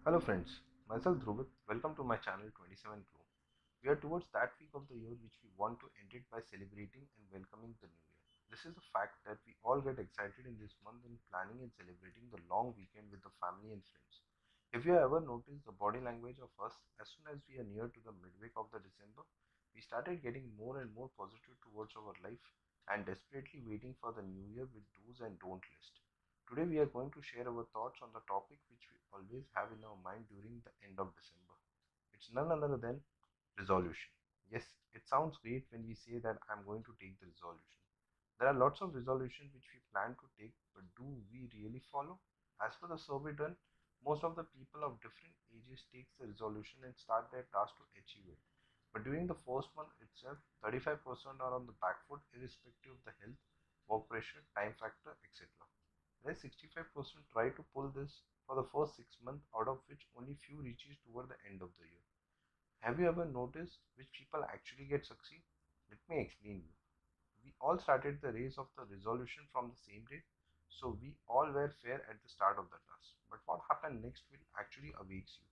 Hello friends, myself Dhruvat. Welcome to my channel 27 Grow. We are towards that week of the year which we want to end it by celebrating and welcoming the new year. This is a fact that we all get excited in this month in planning and celebrating the long weekend with the family and friends. If you ever noticed the body language of us, as soon as we are near to the midweek of the December, we started getting more and more positive towards our life and desperately waiting for the new year with do's and don't list. Today we are going to share our thoughts on the topic which we always have in our mind during the end of December. It's none other than resolution. Yes, it sounds great when we say that I'm going to take the resolution. There are lots of resolutions which we plan to take, but do we really follow? As per the survey done, most of the people of different ages takes the resolution and start their task to achieve it. But during the first month itself, 35% are on the back foot irrespective of the health, work pressure, time factor, etc. Whereas 65% try to pull this for the first 6 months, out of which only few reaches toward the end of the year. Have you ever noticed which people actually get succeed? Let me explain you. We all started the race of the resolution from the same day, so we all were fair at the start of the task. But what happened next will actually awakes you.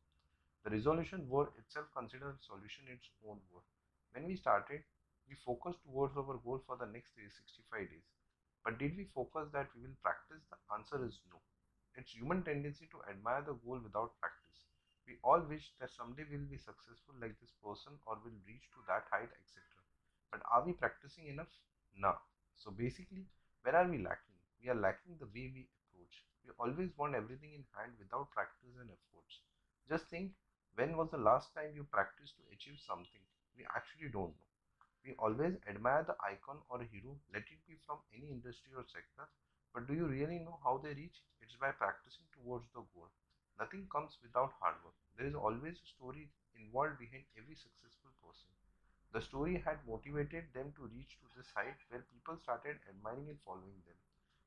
The resolution word itself considers solution its own word. When we started, we focused towards our goal for the next 365 days. But did we focus that we will practice? The answer is no. It's human tendency to admire the goal without practice. We all wish that someday we'll be successful like this person or will reach to that height, etc. But are we practicing enough? No. So basically, where are we lacking? We are lacking the way we approach. We always want everything in hand without practice and efforts. Just think, when was the last time you practiced to achieve something? We actually don't know. We always admire the icon or hero, let it be from any industry or sector, but do you really know how they reach? It's by practicing towards the goal. Nothing comes without hard work. There is always a story involved behind every successful person. The story had motivated them to reach to this height where people started admiring and following them.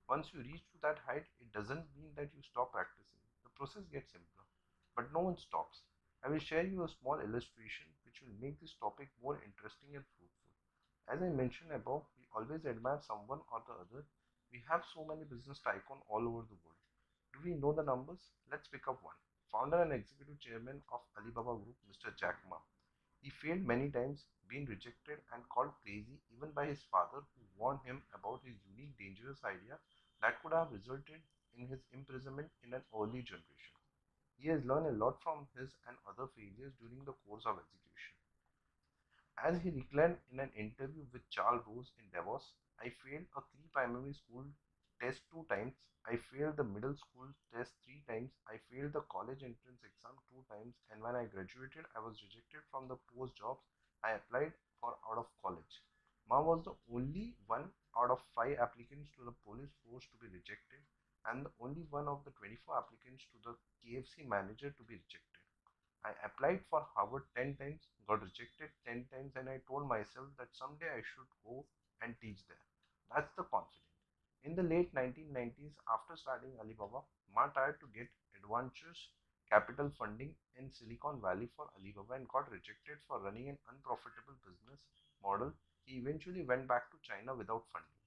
Once you reach to that height, it doesn't mean that you stop practicing. The process gets simpler, but no one stops. I will share you a small illustration which will make this topic more interesting and fruitful. As I mentioned above, we always admire someone or the other. We have so many business tycoon all over the world. Do we know the numbers? Let's pick up one. Founder and executive chairman of Alibaba Group, Mr. Jackman. He failed many times, been rejected and called crazy even by his father, who warned him about his unique dangerous idea that could have resulted in his imprisonment in an early generation. He has learned a lot from his and other failures during the course of execution. As he declared in an interview with Charles Rose in Davos, I failed a pre-primary school test 2 times, I failed the middle school test 3 times, I failed the college entrance exam 2 times, and when I graduated, I was rejected from the post jobs I applied for out of college. Ma was the only one out of 5 applicants to the police force to be rejected, and the only one of the 24 applicants to the KFC manager to be rejected. I applied for Harvard 10 times, got rejected 10 times, and I told myself that someday I should go and teach there. That's the confidence. In the late 1990s, after starting Alibaba, Ma tried to get advantageous capital funding in Silicon Valley for Alibaba and got rejected for running an unprofitable business model. He eventually went back to China without funding.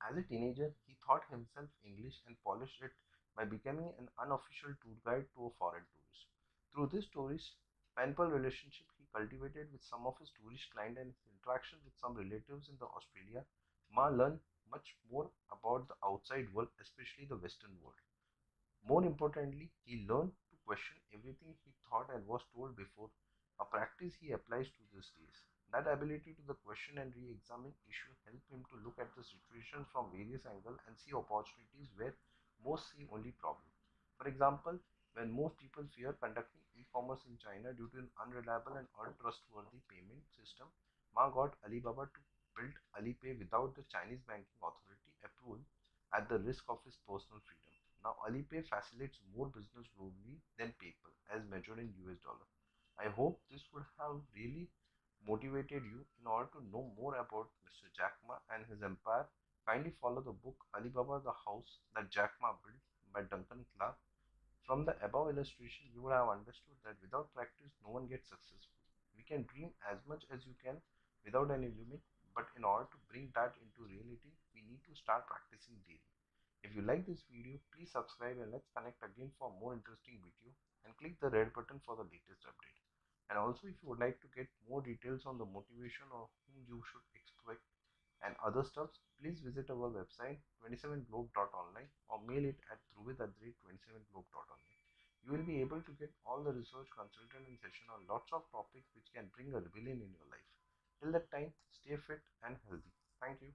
As a teenager, he taught himself English and polished it by becoming an unofficial tour guide to a foreign tourist. Through this tourist painful relationship he cultivated with some of his tourist clients and his interaction with some relatives in the Australia, Ma learned much more about the outside world, especially the Western world. More importantly, he learned to question everything he thought and was told before, a practice he applies to these days. That ability to the question and re-examine issue helped him to look at the situation from various angles and see opportunities where most see only problems. For example, when most people fear conducting e-commerce in China due to an unreliable and untrustworthy payment system, Ma got Alibaba to build Alipay without the Chinese banking authority approval at the risk of his personal freedom. Now, Alipay facilitates more business globally than PayPal, as measured in US dollar. I hope this would have really motivated you. In order to know more about Mr. Jack Ma and his empire, kindly follow the book Alibaba the House That Jack Ma Built by Duncan Clark. From the above illustration, you would have understood that without practice, no one gets successful. We can dream as much as you can without any limit, but in order to bring that into reality, we need to start practicing daily. If you like this video, please subscribe and let's connect again for more interesting video, and click the red button for the latest update. And also, if you would like to get more details on the motivation or whom you should expect and other stuffs, please visit our website 27globe.online or mail it at dhruvid@27globe.online. You will be able to get all the research, consultant and session on lots of topics which can bring a rebellion in your life. Till that time, stay fit and healthy. Thank you.